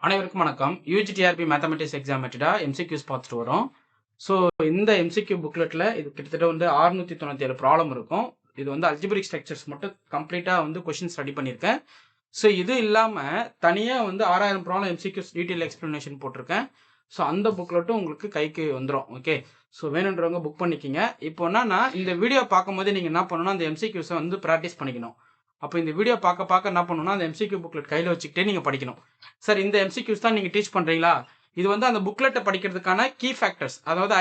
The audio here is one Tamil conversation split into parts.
அனைவருக்கும் வணக்கம். யூஜிடிஆர்பி மேத்தமெட்டிக்ஸ் எக்ஸாம் மெட்டடா எம்சிக்யூஸ் பார்த்துட்டு வரோம். ஸோ இந்த எம்சிக்யூ புக்லெட்டில் இது கிட்டத்தட்ட வந்து 697 ப்ராப்ளம் இருக்கும். இது வந்து அல்ஜிபிரிக் ஸ்ட்ரக்சர்ஸ் மட்டும் கம்ப்ளீட்டாக வந்து கொஷின்ஸ் ரெடி பண்ணியிருக்கேன். ஸோ இது இல்லாமல் தனியாக வந்து 6000 ப்ராப்ளம் எம்சிக்யூஸ் டீட்டெயில் எக்ஸ்ப்ளனேஷன் போட்டிருக்கேன். ஸோ அந்த புக்லெட்டும் உங்களுக்கு கைக்கு வந்துடும். ஓகே, ஸோ வேணுன்றவங்க புக் பண்ணிக்கிங்க. இப்போ என்னன்னா இந்த வீடியோ பார்க்கும்போது நீங்கள் என்ன பண்ணணும்னா அந்த எம்சிக்யூஸை வந்து ப்ராக்டிஸ் பண்ணிக்கணும். அப்போ இந்த வீடியோ பார்க்க என்ன பண்ணணும்னா அந்த எம்சிக்யூ புக்லெட் கையில் வச்சுக்கிட்டே நீங்கள் படிக்கணும். சார் இந்த எம்சிக்யூஸ் தான் நீங்கள் டீச் பண்ணுறீங்களா? இது வந்து அந்த புக்லெட்டை படிக்கிறதுக்கான கீ ஃபேக்டர்ஸ், அதாவது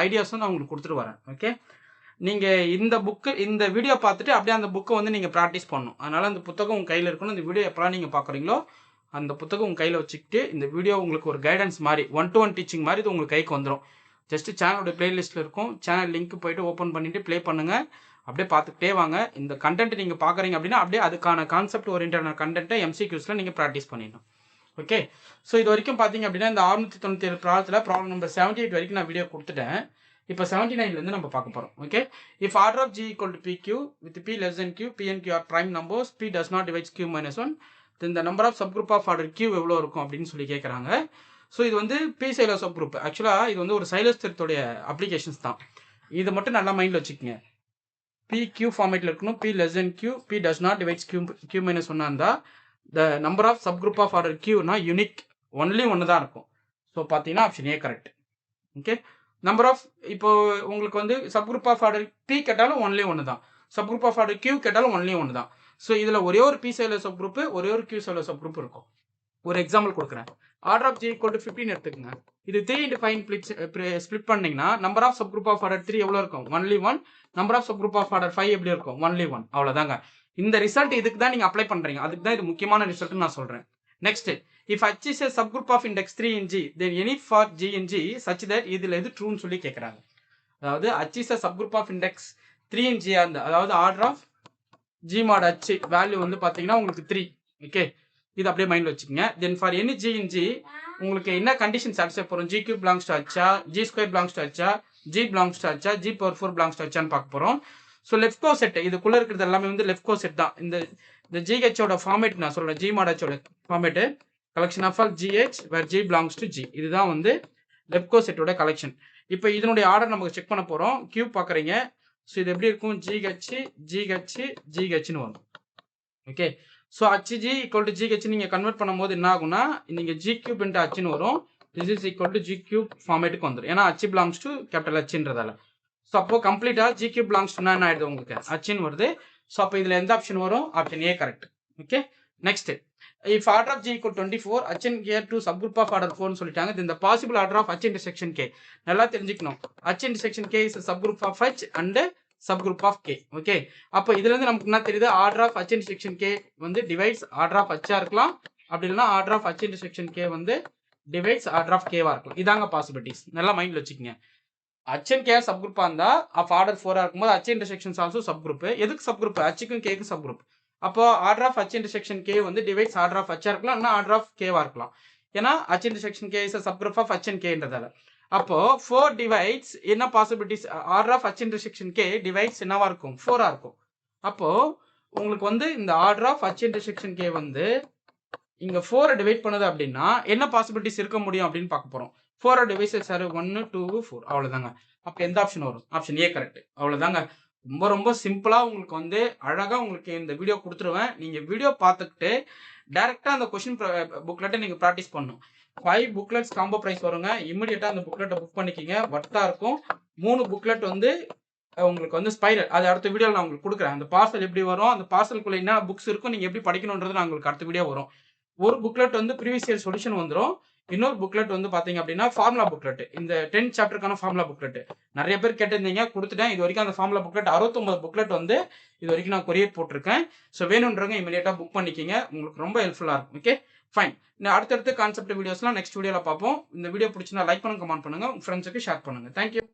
ஐடியாஸும் நான் உங்களுக்கு கொடுத்துட்டு வரேன். ஓகே, நீங்கள் இந்த வீடியோ பார்த்துட்டு அப்படியே அந்த புக்கை வந்து நீங்கள் ப்ராக்டிஸ் பண்ணணும். அதனால் அந்த புத்தகம் உங்கள் கையில் இருக்கணும். இந்த வீடியோ எப்போலாம் நீங்கள் பார்க்குறீங்களோ அந்த புத்தகம் உங்கள் கையில் வச்சுக்கிட்டு இந்த வீடியோ உங்களுக்கு ஒரு கைடன்ஸ் மாதிரி 1-to-1 டீச்சிங் மாதிரி இது உங்களுக்கு கைக்கு வந்துடும். ஜஸ்ட் சேனலோட பிளேலிஸ்ட்டில் இருக்கும். சேனல் லிங்க் போய்ட்டு ஓப்பன் பண்ணிவிட்டு ப்ளே பண்ணுங்கள். அப்படியே பார்த்துக்கிட்டே வாங்க. இந்த கண்டென்ட் நீங்கள் பார்க்குறீங்க அப்படின்னா அப்படியே அதுக்கான கான்செப்ட் ஓரியன்டான கண்டென்ட்டை எம்சிக்யூஸில் நீங்கள் ப்ராக்டிஸ் பண்ணிடணும். ஓகே, ஸோ இது வரைக்கும் பார்த்தீங்க அப்படின்னா இந்த 697 ப்ராப்ளத்தில் ப்ராப்ளம் நம்பர் 78 வரைக்கும் நான் வீடியோ கொடுத்துட்டேன். இப்போ 79லேருந்து நம்ம பார்க்க போகிறோம். Okay, if order of G equal to PQ with P less than Q, P and Q are prime numbers, P does not divides Q minus 1, then the number of subgroup of order Q எவ்வளோ இருக்கும் அப்படின்னு சொல்லி கேட்குறாங்க. ஸோ இது வந்து P சைலோ சப் குரூப். ஆக்சுவலாக இது வந்து ஒரு சைலஸ் தெரத்தோடைய அப்ளிகேஷன்ஸ் தான். இதை மட்டும் நல்லா மைண்டில் வச்சுக்கோங்க. PQ ஃபார்மேட்டில் இருக்கணும். P less than Q, P does not divides Q minus 1 இருந்தால் the number of subgroup of order Q னா யூனிக் ஒன்லி ஒன்று தான் இருக்கும். ஸோ பார்த்தீங்கன்னா option A correct. Okay, number of இப்போ உங்களுக்கு வந்து சப்குரூப் ஆஃப் ஆர்டர் P கேட்டாலும் ஒன்லி ஒன்று தான், சப்குரூப் ஆஃப் ஆர்டர் Q கேட்டாலும் ஒன்லி ஒன்று தான். ஸோ இதில் ஒரே ஒரு P சைலோ சப் குரூப், ஒரே ஒரு Q சைலோ சப் குரூப் இருக்கும். ஒரு எக்ஸாம்பிள் கொடுக்குறேன். Order of G equal to 15 எடுத்துக்கோங்க. இது 3 into 5 ஸ்பிளிட் பண்ணிங்கன்னா number of subgroup of order 3 எவ்வளோ இருக்கும்? Only 1. Number of subgroup of order 5 எப்படி இருக்கும்? ஒன்லி 1. அவ்வளோதாங்க. இந்த ரிசல்ட் இதுக்கு தான் நீங்கள் அப்ளை பண்ணுறீங்க. அதுக்கு தான் இது முக்கியமான ரிசல்ட்னு நான் சொல்கிறேன். Next, if H is a subgroup of index 3 in G, then any for G in G such that இதில் எது ட்ரூன்னு சொல்லி கேட்குறாங்க. அதாவது H is a subgroup of index 3 in G அந்த அதாவது order of G mod H value வந்து பார்த்தீங்கன்னா உங்களுக்கு 3. ஓகே, இது அப்படியே மைண்டில் வச்சுக்கோங்க. Then for any G in G உங்களுக்கு என்ன கண்டிஷன் சாட்டிஸ்ஃபை போகிறோம்? GQ belongs to H, G square belongs to H, G belongs to H, G power 4 belongs to H பார்க்க போகிறோம். ஸோ லெஃப்ட் கோ செட் இதுக்குள்ளே இருக்கிறது எல்லாமே வந்து லெஃப்ட் கோ செட் தான். இந்த GHோட ஃபார்மேட் நான் சொல்கிறேன். G mod Hோட format collection of all GH where G belongs to G. இதுதான் வந்து லெஃப்ட் கோ செட்டோட கலெக்ஷன். இப்போ இதனுடைய ஆர்டர் நமக்கு செக் பண்ண போகிறோம். Q பார்க்குறீங்க. ஸோ இது எப்படி இருக்கும்? GHன்னு வரும். Okay, so HG equal to GH நீங்கள் கன்வெர்ட் பண்ணும்போது என்ன ஆகும்னா நீங்கள் G கியூப் இன்ட்டு Hன்னு வரும். This is equal to G cube ஃபார்மேட்டுக்கு வந்துடும். ஏன்னா H பிலாங்ஸ் டு கேபிட்டல் Hன்றதால. ஸோ அப்போ கம்ப்ளீட்டாக G கியூப் பிலாங்ஸ் டு என்ன ஆயிடுது உங்களுக்கு? Hன்னு வருது. ஸோ அப்போ இதில் எந்த ஆப்ஷன் வரும்? Option A correct. Okay, next, if order of G equal 24, H and K to subgroup of order 4 சொல்லிட்டாங்க. இந்த possible order of H intersection K நல்லா தெரிஞ்சுக்கணும். H intersection K is a subgroup of H and subgroup of K. Okay, அப்போ இதுல இருந்து நமக்கு என்ன தெரியுது? Order of H intersection K வந்து டிவைட்ஸ் ஆர்டர் ஆஃப் H இருக்கலாம், அப்படி இல்லைன்னா order of H intersection K வந்து டிவைட்ஸ் ஆர்டர் ஆஃப் K இருக்கலாம். இதாங்க பாசிபிலிட்டிஸ். நல்லா மைண்ட்ல வச்சுக்கோங்க. H and K சப்குரூப்பா இருந்தா ஆஃப் ஆர்டர் 4 இருக்கும்போது H intersections ஆல்சோ சப்குரூப். எதுக்கு சப்குரூப்? Hக்கும் Kக்கும் சப்குரூப். அப்போ order of H intersection K வந்து டிவைட்ஸ் ஆர்டர் ஆஃப் H இருக்கலாம், இல்லைன்னா ஆர்டர் ஆஃப் K இருக்கலாம். ஏன்னா H intersection K is a subgroup of H and Kன்றதால. அப்போ 4 டிவைட்ஸ் என்ன possibilities? Order of H intersection K divides என்னவா இருக்கும்? 4 இருக்கும். அப்போ உங்களுக்கு வந்து இந்த order of H intersection K வந்து இங்க 4 டிவைட் பண்ணுது அப்படின்னா என்ன பாசிபிலிட்டிஸ் இருக்க முடியும் அப்படின்னு பார்க்க போறோம். 4 டிவைசஸ் சார் 1 2 4 அவ்வளவுதாங்க. அப்போ எந்த ஆப்ஷன் வரும்? Option A correct. அவ்வளவுதாங்க. ரொம்ப ரொம்ப சிம்பிளா உங்களுக்கு வந்து அழகா உங்களுக்கு இந்த வீடியோ கொடுத்துருவேன். நீங்க வீடியோ பார்த்துக்கிட்டு டைரக்டா அந்த கொஸ்டின் புக்லெட்டை நீங்க ப்ராக்டிஸ் பண்ணணும். 5 புக்லெட்ஸ் காம்போ பிரைஸ் வருங்க. இமிடியேட்டா அந்த புக்லெட்டை புக் பண்ணிக்கிங்க. வர்த்தா இருக்கும். 3 புக்லெட் வந்து உங்களுக்கு வந்து ஸ்பைரல், அது அடுத்த வீடியோவில் நான் உங்களுக்கு கொடுக்குறேன். அந்த பார்சல் எப்படி வரும், அந்த பார்சலுக்குள்ள என்ன புக்ஸ் இருக்கும், நீங்க எப்படி படிக்கணுன்றது நான் உங்களுக்கு அடுத்த வீடியோ வரும். ஒரு புக்லெட் வந்து ப்ரீவியஸ் இயர் சொல்யூஷன் வந்துடும். இன்னொரு புக்லெட் வந்து பாத்தீங்க அப்படின்னா ஃபார்முலா புக்லெட். இந்த 10 சாப்டருக்கான ஃபார்முலா புக்லெட் நிறைய பேர் கேட்டிருந்தீங்க, கொடுத்துட்டேன். இது வரைக்கும் அந்த ஃபார்முலா புக்லெட் 69 புக்லெட் வந்து இது வரைக்கும் நான் கொரியர் போட்டிருக்கேன். ஸோ வேணுன்றவங்க இமீடியட்டா புக் பண்ணிக்கிங்க. உங்களுக்கு ரொம்ப ஹெல்ப்ஃபுல்லா இருக்கும். Okay, fine. அடுத்தடுத்து கான்செப்ட் வீடியோஸ்லாம் நெக்ஸ்ட் வீடியோவில் பார்ப்போம். இந்த வீடியோ பிடிச்சிருந்தா லைக் பண்ணுங்க, கமெண்ட் பண்ணுங்க, உங்க ஃப்ரெண்ட்ஸுக்கு ஷேர் பண்ணுங்க. தேங்க்யூ.